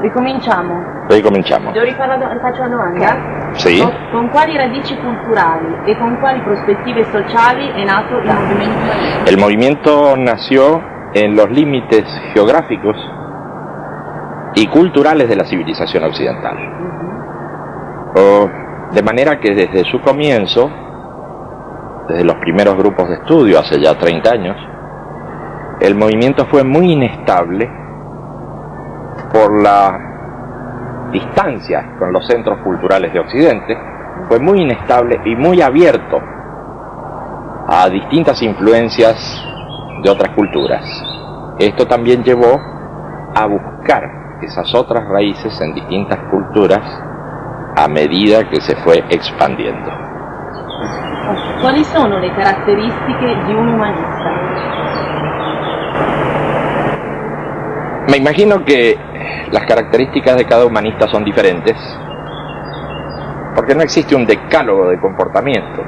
Ricominciamo. Ricominciamo. Devo rifaccio la domanda? Sì. Con quali radici culturali e con quali prospettive sociali è nato il movimiento humanista? El movimiento nació en los límites geográficos y culturales de la civilización occidental. De manera que desde su comienzo, desde los primeros grupos de estudio hace ya 30 años, el movimiento fue muy inestable por la distancia con los centros culturales de Occidente, fue muy inestable y muy abierto a distintas influencias de otras culturas. Esto también llevó a buscar esas otras raíces en distintas culturas a medida que se fue expandiendo. Quali sono le caratteristiche di un umanista? Me imagino que las características de cada humanista son diferentes, porque no existe un decálogo de comportamiento.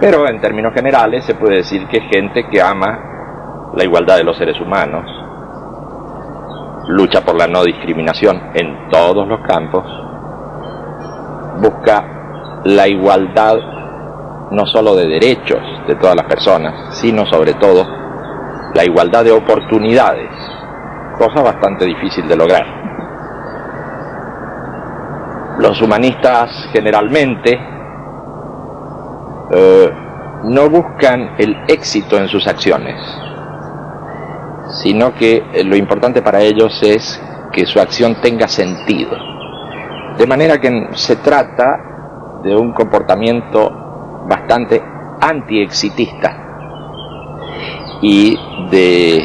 Pero en términos generales se puede decir que es gente que ama la igualdad de los seres humanos, lucha por la no discriminación en todos los campos, busca la igualdad no solo de derechos de todas las personas, sino sobre todo la igualdad de oportunidades, cosa bastante difícil de lograr. Los humanistas generalmente no buscan el éxito en sus acciones, sino que lo importante para ellos es que su acción tenga sentido. De manera que se trata de un comportamiento bastante antiexitista y de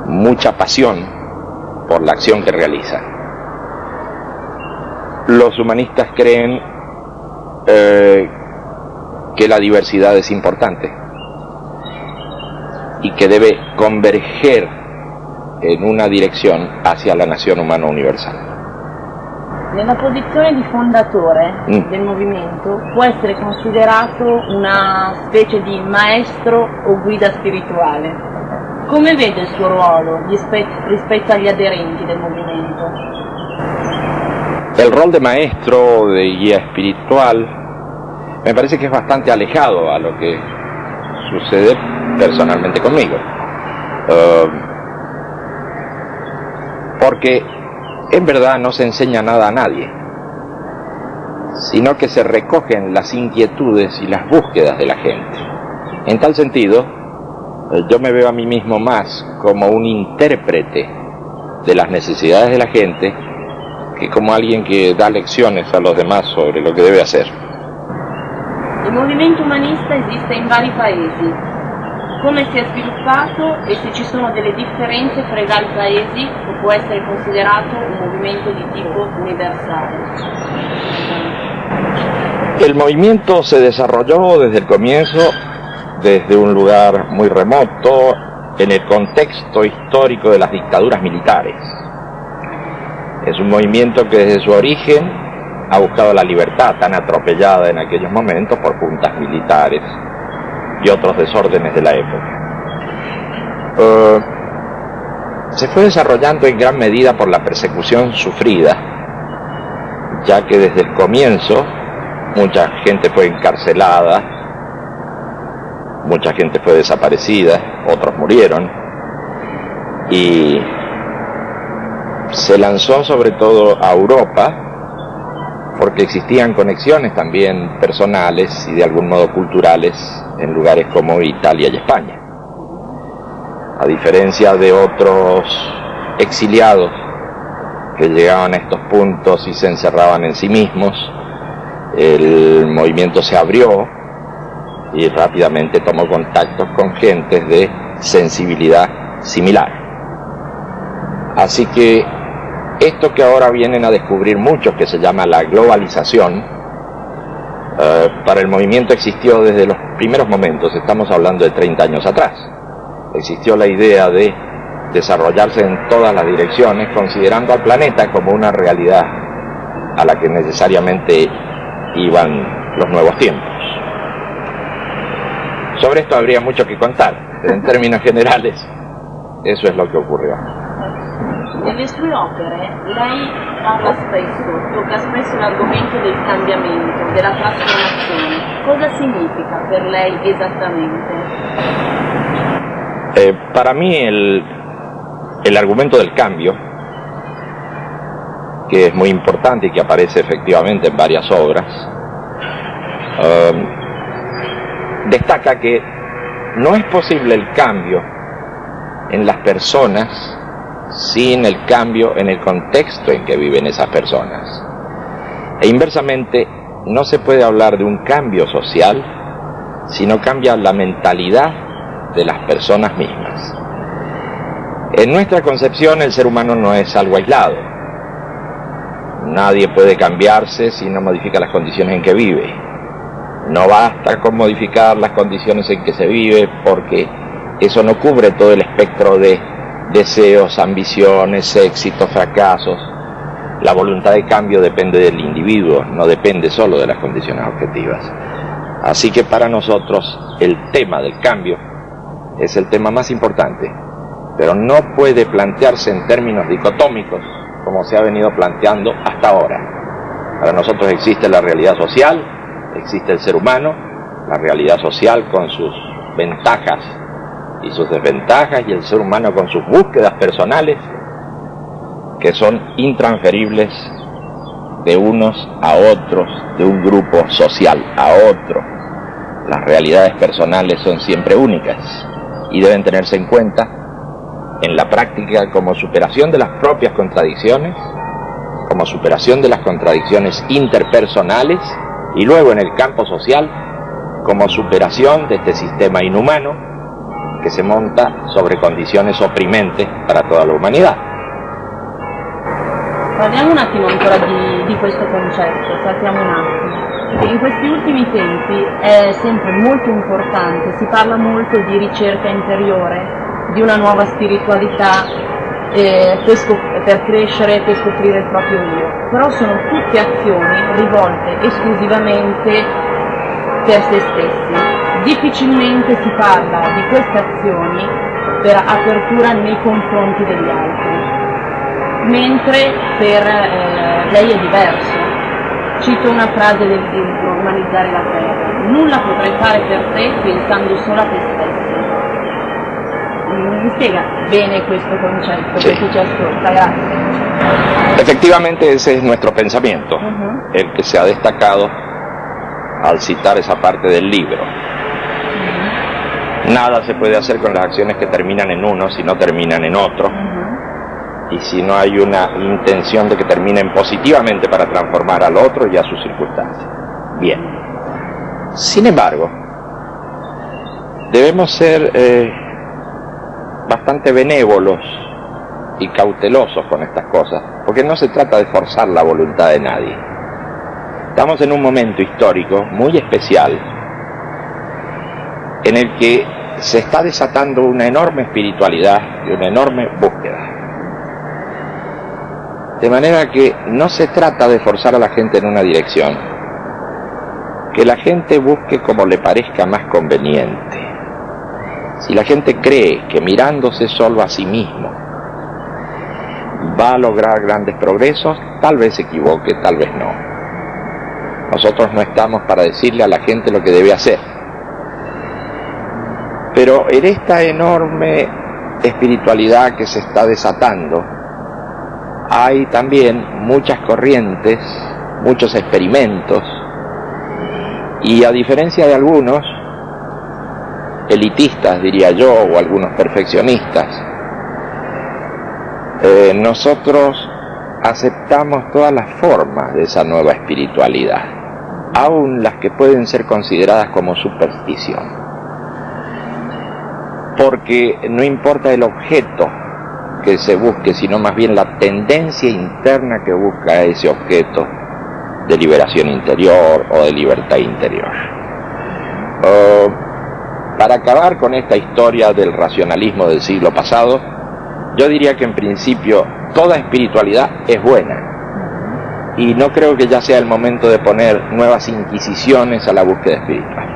mucha pasión por la acción que realizan. Los humanistas creen que la diversidad es importante y que debe converger en una dirección hacia la nación humana universal. Nella posizione di fondatore del movimento può essere considerato una specie di maestro o guida spirituale. Come vede il suo ruolo rispetto agli aderenti del movimento? El rol de maestro o de guía espiritual me parece que es bastante alejado a lo que sucede personalmente conmigo. Porque en verdad no se enseña nada a nadie, sino que se recogen las inquietudes y las búsquedas de la gente. En tal sentido, yo me veo a mí mismo más como un intérprete de las necesidades de la gente que como alguien que da lecciones a los demás sobre lo que debe hacer. Il movimento umanista esiste in vari paesi. Come si è sviluppato e se ci sono delle differenze fra i vari paesi o può essere considerato un movimento di tipo universale? El movimiento se desarrolló desde el comienzo, desde un lugar muy remoto, en el contexto histórico de las dictaduras militares. Es un movimiento que desde su origen ha buscado la libertad tan atropellada en aquellos momentos por juntas militares y otros desórdenes de la época. Se fue desarrollando en gran medida por la persecución sufrida, ya que desde el comienzo mucha gente fue encarcelada, mucha gente fue desaparecida, otros murieron, y se lanzó sobre todo a Europa porque existían conexiones también personales y de algún modo culturales en lugares como Italia y España. A diferencia de otros exiliados que llegaban a estos puntos y se encerraban en sí mismos, el movimiento se abrió y rápidamente tomó contactos con gentes de sensibilidad similar. Así que esto que ahora vienen a descubrir muchos, que se llama la globalización, para el movimiento existió desde los primeros momentos, estamos hablando de 30 años atrás. Existió la idea de desarrollarse en todas las direcciones, considerando al planeta como una realidad a la que necesariamente iban los nuevos tiempos. Sobre esto habría mucho que contar, en términos generales. Eso es lo que ocurrió. Nelle sue opere lei tocca spesso l'argomento del cambiamento, della trasformazione. Cosa significa per lei esattamente? Para mí el argumento del cambio, que es muy importante y que aparece efectivamente en varias obras, destaca que no es posible el cambio en las personas sin el cambio en el contexto en que viven esas personas. E inversamente, no se puede hablar de un cambio social si no cambia la mentalidad de las personas mismas. En nuestra concepción, el ser humano no es algo aislado. Nadie puede cambiarse si no modifica las condiciones en que vive. No basta con modificar las condiciones en que se vive, porque eso no cubre todo el espectro de deseos, ambiciones, éxitos, fracasos. La voluntad de cambio depende del individuo, no depende solo de las condiciones objetivas. Así que para nosotros el tema del cambio es el tema más importante, pero no puede plantearse en términos dicotómicos como se ha venido planteando hasta ahora. Para nosotros existe la realidad social, existe el ser humano, la realidad social con sus ventajas y sus desventajas, y el ser humano con sus búsquedas personales, que son intransferibles de unos a otros, de un grupo social a otro. Las realidades personales son siempre únicas y deben tenerse en cuenta en la práctica como superación de las propias contradicciones, como superación de las contradicciones interpersonales, y luego en el campo social como superación de este sistema inhumano che si monta sobre condizioni opprimenti per tutta l'umanità. Parliamo un attimo ancora di questo concetto, saltiamo un attimo. In questi ultimi tempi è sempre molto importante, si parla molto di ricerca interiore, di una nuova spiritualità per crescere, per scoprire il proprio io, però sono tutte azioni rivolte esclusivamente per se stessi. Difficilmente si parla di queste azioni per apertura nei confronti degli altri, mentre per lei è diverso. Cito una frase del libro Umanizzare la Terra: nulla potrai fare per te pensando solo a te stesso. Mi spiega bene questo concetto, sí, per chi ci ascolta? Grazie. Efectivamente ese es nuestro pensamiento, el que se ha destacado al citar esa parte del libro. Nada se puede hacer con las acciones que terminan en uno si no terminan en otro, y si no hay una intención de que terminen positivamente para transformar al otro y a sus circunstancias. Bien. Sin embargo, debemos ser bastante benévolos y cautelosos con estas cosas, porque no se trata de forzar la voluntad de nadie. Estamos en un momento histórico muy especial en el que se está desatando una enorme espiritualidad y una enorme búsqueda. De manera que no se trata de forzar a la gente en una dirección, que la gente busque como le parezca más conveniente. Si la gente cree que mirándose solo a sí mismo va a lograr grandes progresos, tal vez se equivoque, tal vez no. Nosotros no estamos para decirle a la gente lo que debe hacer. Pero en esta enorme espiritualidad que se está desatando, hay también muchas corrientes, muchos experimentos, y a diferencia de algunos elitistas, diría yo, o algunos perfeccionistas, nosotros aceptamos todas las formas de esa nueva espiritualidad, aun las que pueden ser consideradas como superstición. Porque no importa el objeto que se busque, sino más bien la tendencia interna que busca ese objeto de liberación interior o de libertad interior. Para acabar con esta historia del racionalismo del siglo pasado, yo diría que en principio toda espiritualidad es buena, y no creo que ya sea el momento de poner nuevas inquisiciones a la búsqueda espiritual.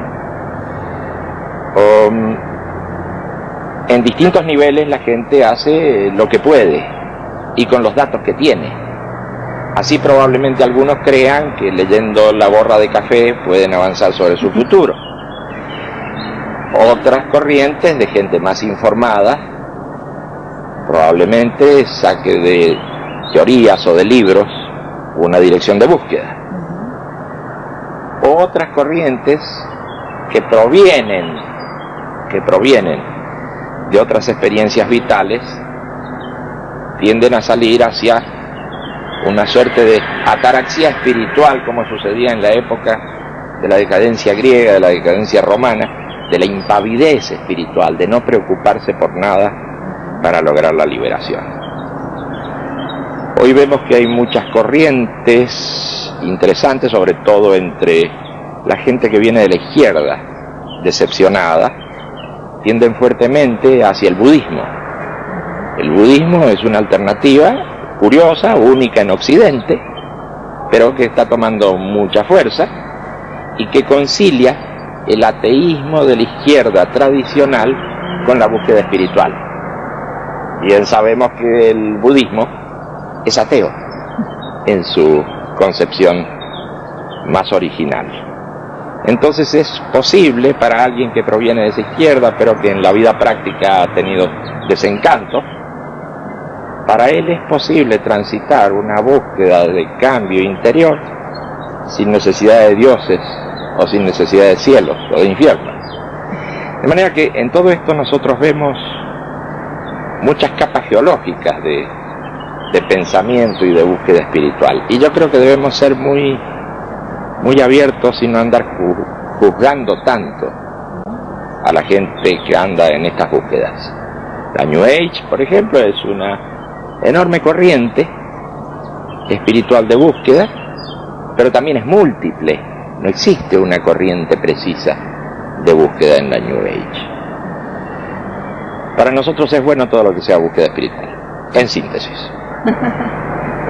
en distintos niveles la gente hace lo que puede y con los datos que tiene. Así probablemente algunos crean que leyendo la borra de café pueden avanzar sobre su futuro. Otras corrientes de gente más informada probablemente saque de teorías o de libros una dirección de búsqueda. Otras corrientes que provienen de otras experiencias vitales tienden a salir hacia una suerte de ataraxia espiritual, como sucedía en la época de la decadencia griega, de la decadencia romana, de la impavidez espiritual, de no preocuparse por nada para lograr la liberación. Hoy vemos que hay muchas corrientes interesantes, sobre todo entre la gente que viene de la izquierda, decepcionada, tienden fuertemente hacia el budismo. El budismo es una alternativa curiosa, única en Occidente, pero que está tomando mucha fuerza y que concilia el ateísmo de la izquierda tradicional con la búsqueda espiritual. Bien sabemos que el budismo es ateo en su concepción más original. Entonces es posible para alguien que proviene de esa izquierda, pero que en la vida práctica ha tenido desencanto, para él es posible transitar una búsqueda de cambio interior sin necesidad de dioses o sin necesidad de cielos o de infiernos. De manera que en todo esto nosotros vemos muchas capas geológicas de pensamiento y de búsqueda espiritual. Y yo creo que debemos ser muy abiertos y no andar juzgando tanto a la gente que anda en estas búsquedas. La New Age, por ejemplo, es una enorme corriente espiritual de búsqueda, pero también es múltiple. No existe una corriente precisa de búsqueda en la New Age. Para nosotros es bueno todo lo que sea búsqueda espiritual, en síntesis.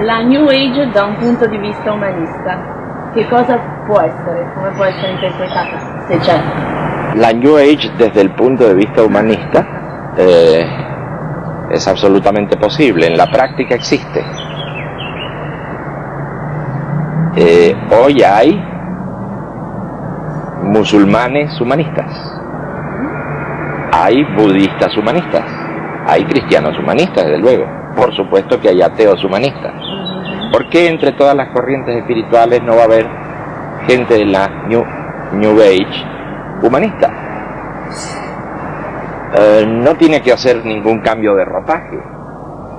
La New Age da un punto di vista umanista. Che cosa può essere? Come può essere interpretata, se c'è? La New Age desde el punto de vista humanista es absolutamente posible, en la práctica existe. Hoy hay musulmanes humanistas, hay budistas humanistas, hay cristianos humanistas, desde luego. Por supuesto que hay ateos humanistas. ¿Por qué entre todas las corrientes espirituales no va a haber gente de la New Age humanista? No tiene que hacer ningún cambio de ropaje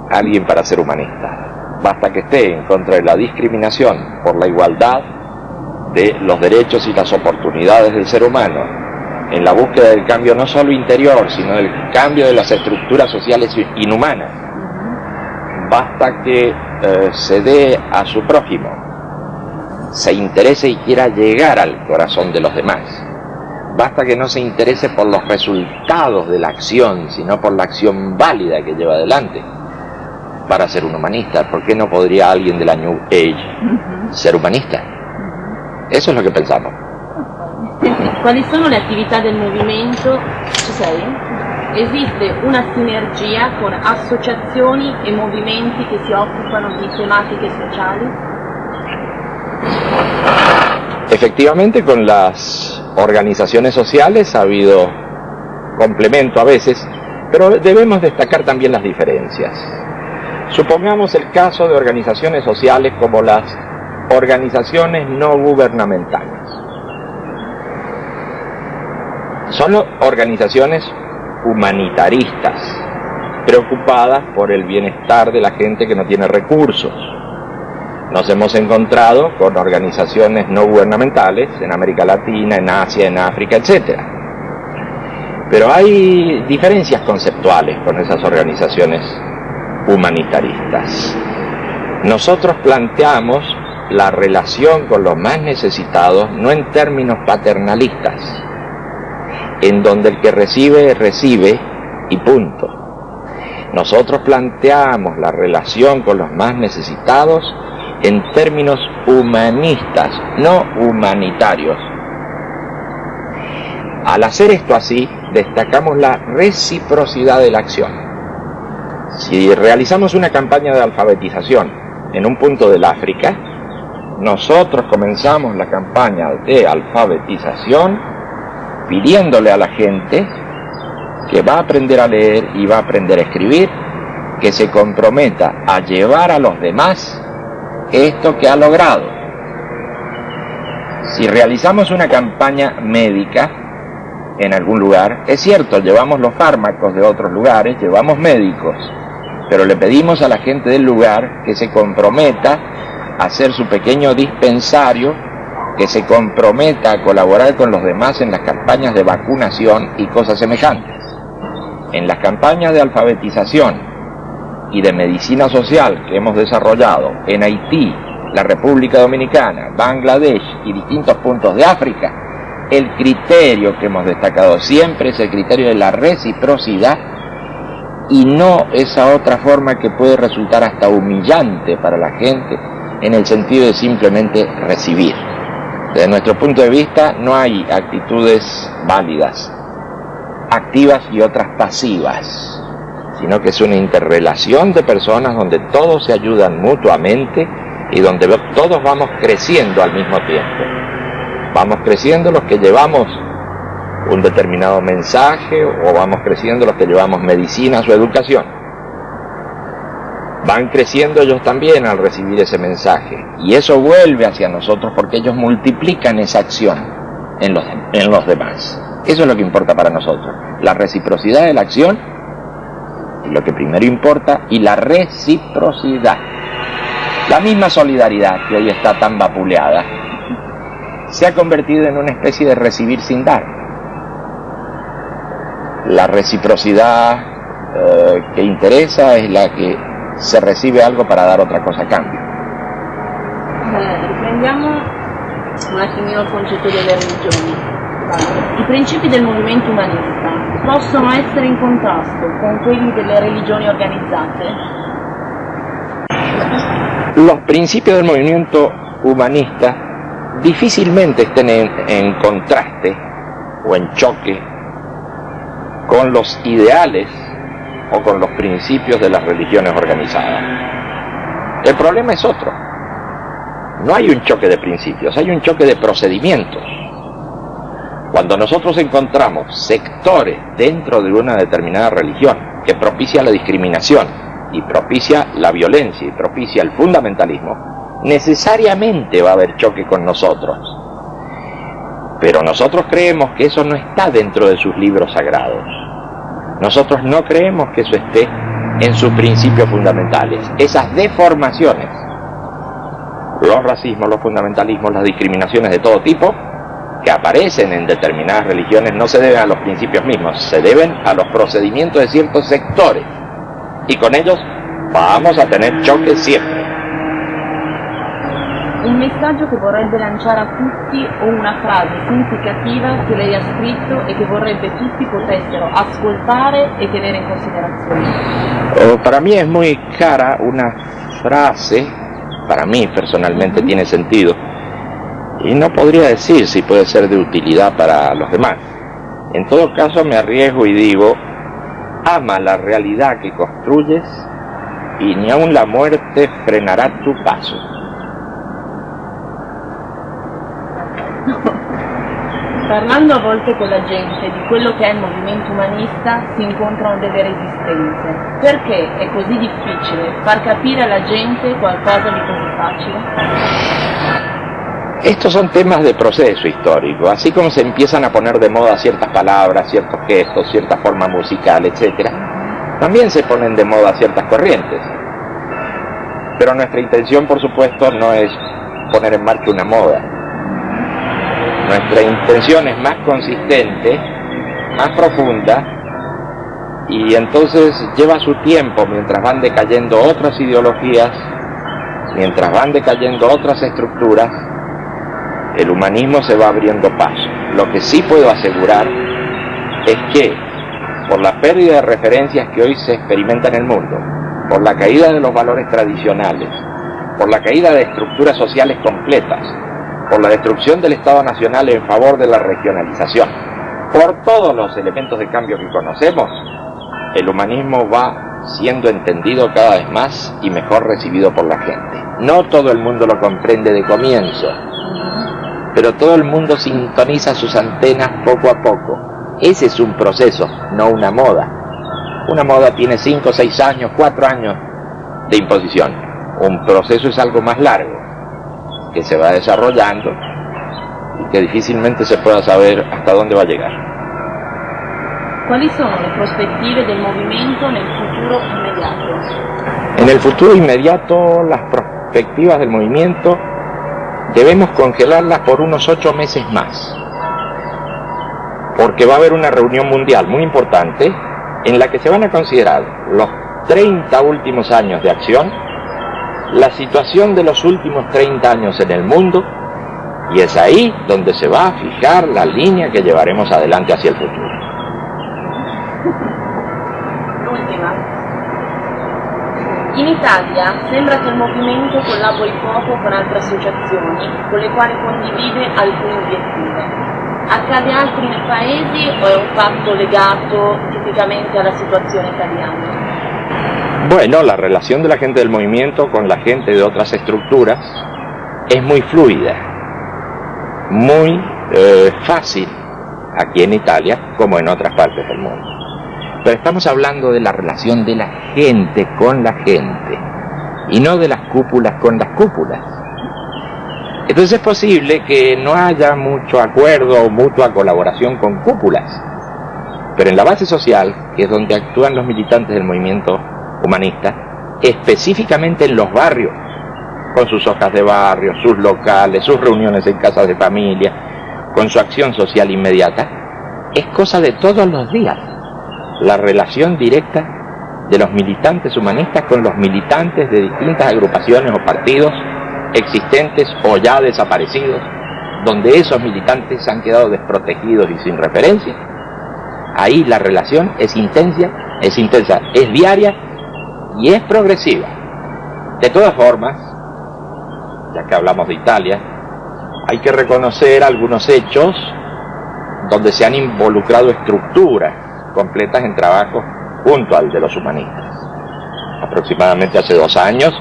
alguien para ser humanista. Basta que esté en contra de la discriminación, por la igualdad de los derechos y las oportunidades del ser humano, en la búsqueda del cambio no solo interior, sino del cambio de las estructuras sociales inhumanas. Basta que se dé a su prójimo, se interese y quiera llegar al corazón de los demás. Basta que no se interese por los resultados de la acción, sino por la acción válida que lleva adelante para ser un humanista. ¿Por qué no podría alguien de la New Age ser humanista? Eso es lo que pensamos. Quali sono le attività del movimento? Ci sei? Esiste una sinergia con associazioni e movimenti che si occupano di tematiche sociali? Efectivamente, con las organizaciones sociales ha habido complemento a veces, pero debemos destacar también las diferencias. Supongamos el caso de organizaciones sociales como las organizaciones no gubernamentales. Son organizaciones humanitaristas, preocupadas por el bienestar de la gente que no tiene recursos. Nos hemos encontrado con organizaciones no gubernamentales en América Latina, en Asia, en África, etc. Pero hay diferencias conceptuales con esas organizaciones humanitaristas. Nosotros planteamos la relación con los más necesitados no en términos paternalistas, en donde el que recibe, recibe y punto. Nosotros planteamos la relación con los más necesitados en términos humanistas, no humanitarios. Al hacer esto así, destacamos la reciprocidad de la acción. Si realizamos una campaña de alfabetización en un punto del África, nosotros comenzamos la campaña de alfabetización pidiéndole a la gente que va a aprender a leer y va a aprender a escribir, que se comprometa a llevar a los demás esto que ha logrado. Si realizamos una campaña médica en algún lugar, es cierto, llevamos los fármacos de otros lugares, llevamos médicos, pero le pedimos a la gente del lugar que se comprometa a hacer su pequeño dispensario, que se comprometa a colaborar con los demás en las campañas de vacunación y cosas semejantes. En las campañas de alfabetización y de medicina social que hemos desarrollado en Haití, la República Dominicana, Bangladesh y distintos puntos de África, el criterio que hemos destacado siempre es el criterio de la reciprocidad y no esa otra forma que puede resultar hasta humillante para la gente en el sentido de simplemente recibir. Desde nuestro punto de vista no hay actitudes válidas, activas y otras pasivas, sino que es una interrelación de personas donde todos se ayudan mutuamente y donde todos vamos creciendo al mismo tiempo. Vamos creciendo los que llevamos un determinado mensaje o vamos creciendo los que llevamos medicinas o educación. Van creciendo ellos también al recibir ese mensaje y eso vuelve hacia nosotros porque ellos multiplican esa acción en los demás. Eso es lo que importa para nosotros, la reciprocidad de la acción, lo que primero importa, y la reciprocidad. La misma solidaridad que hoy está tan vapuleada se ha convertido en una especie de recibir sin dar. La reciprocidad que interesa es la que se recibe algo para dar otra cosa a cambio. Riprendiamo un attimino il concetto delle religioni. I principi del movimento umanista possono essere in contrasto con quelli delle religioni organizzate? Los principios del movimiento humanista difícilmente estén en contraste o en choque con los ideales o con los principios de las religiones organizadas. El problema es otro. No hay un choque de principios, hay un choque de procedimientos. Cuando nosotros encontramos sectores dentro de una determinada religión que propicia la discriminación y propicia la violencia y propicia el fundamentalismo, necesariamente va a haber choque con nosotros. Pero nosotros creemos que eso no está dentro de sus libros sagrados. Nosotros no creemos que eso esté en sus principios fundamentales. Esas deformaciones, los racismos, los fundamentalismos, las discriminaciones de todo tipo, que aparecen en determinadas religiones, no se deben a los principios mismos, se deben a los procedimientos de ciertos sectores. Y con ellos vamos a tener choques siempre. Un messaggio che vorrebbe lanciare a tutti o una frase significativa che lei ha scritto e che vorrebbe tutti potessero ascoltare e tenere in considerazione. Para mí es muy cara una frase, para mí personalmente tiene sentido, y no podría decir si puede ser de utilidad para los demás. En todo caso me arriesgo y digo: ama la realidad que construyes y ni aun la muerte frenará tu paso. Parlando a volte con la gente di quello che è il movimento umanista, si incontrano delle resistenze. Perché è così difficile far capire alla gente qualcosa di così facile? Estos son temas de proceso histórico, así como se empiezan a poner de moda ciertas palabras, ciertos gestos, cierta forma musical, etc. También se ponen de moda ciertas corrientes. Pero nuestra intención, por supuesto, no es poner en marcha una moda. Nuestra intención es más consistente, más profunda, y entonces lleva su tiempo mientras van decayendo otras ideologías, mientras van decayendo otras estructuras. El humanismo se va abriendo paso. Lo que sí puedo asegurar es que, por la pérdida de referencias que hoy se experimenta en el mundo, por la caída de los valores tradicionales, por la caída de estructuras sociales completas, por la destrucción del Estado Nacional en favor de la regionalización, por todos los elementos de cambio que conocemos, el humanismo va siendo entendido cada vez más y mejor recibido por la gente. No todo el mundo lo comprende de comienzo, pero todo el mundo sintoniza sus antenas poco a poco. Ese es un proceso, no una moda. Una moda tiene 5, 6 años, 4 años de imposición. Un proceso es algo más largo, que se va desarrollando y que difícilmente se pueda saber hasta dónde va a llegar. Quali sono le prospettive del movimento nel futuro inmediato? En el futuro inmediato, las perspectivas del movimiento debemos congelarlas por unos 8 meses más, porque va a haber una reunión mundial muy importante en la que se van a considerar los 30 últimos años de acción, la situación de los últimos 30 años en el mundo, y es ahí donde se va a fijar la línea que llevaremos adelante hacia el futuro. L'ultima. In Italia sembra che il movimento collabori poco con altre associazioni con le quali condivide alcuni obiettivi. Accade altri nei paesi o è un fatto legato tipicamente alla situazione italiana? Bueno, la relación de la gente del movimiento con la gente de otras estructuras es muy fluida, muy fácil aquí en Italia como en otras partes del mundo. Pero estamos hablando de la relación de la gente con la gente y no de las cúpulas con las cúpulas. Entonces es posible que no haya mucho acuerdo o mutua colaboración con cúpulas, pero en la base social, que es donde actúan los militantes del movimiento humanista, específicamente en los barrios, con sus hojas de barrio, sus locales, sus reuniones en casas de familia, con su acción social inmediata, es cosa de todos los días. La relación directa de los militantes humanistas con los militantes de distintas agrupaciones o partidos existentes o ya desaparecidos, donde esos militantes han quedado desprotegidos y sin referencia. Ahí la relación es intensa, es diaria y es progresiva. De todas formas, ya que hablamos de Italia, hay que reconocer algunos hechos donde se han involucrado estructuras completas en trabajo junto al de los humanistas. Aproximadamente hace 2 años,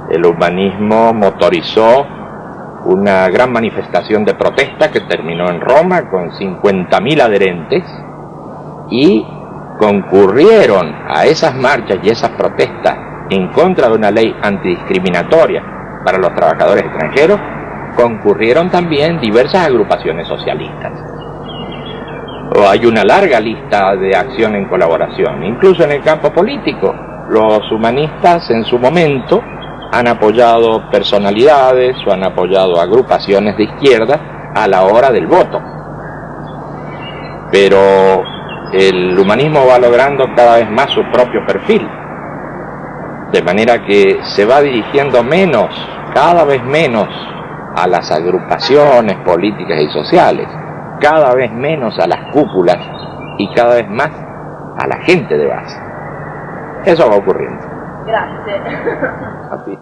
el humanismo motorizó una gran manifestación de protesta que terminó en Roma con 50.000 adherentes y concurrieron a esas marchas y esas protestas en contra de una ley antidiscriminatoria para los trabajadores extranjeros, concurrieron también diversas agrupaciones socialistas. Hay una larga lista de acción en colaboración, incluso en el campo político. Los humanistas en su momento han apoyado personalidades o han apoyado agrupaciones de izquierda a la hora del voto. Pero el humanismo va logrando cada vez más su propio perfil, de manera que se va dirigiendo menos, cada vez menos, a las agrupaciones políticas y sociales, cada vez menos a las cúpulas y cada vez más a la gente de base. Eso va ocurriendo. Grazie. A ti.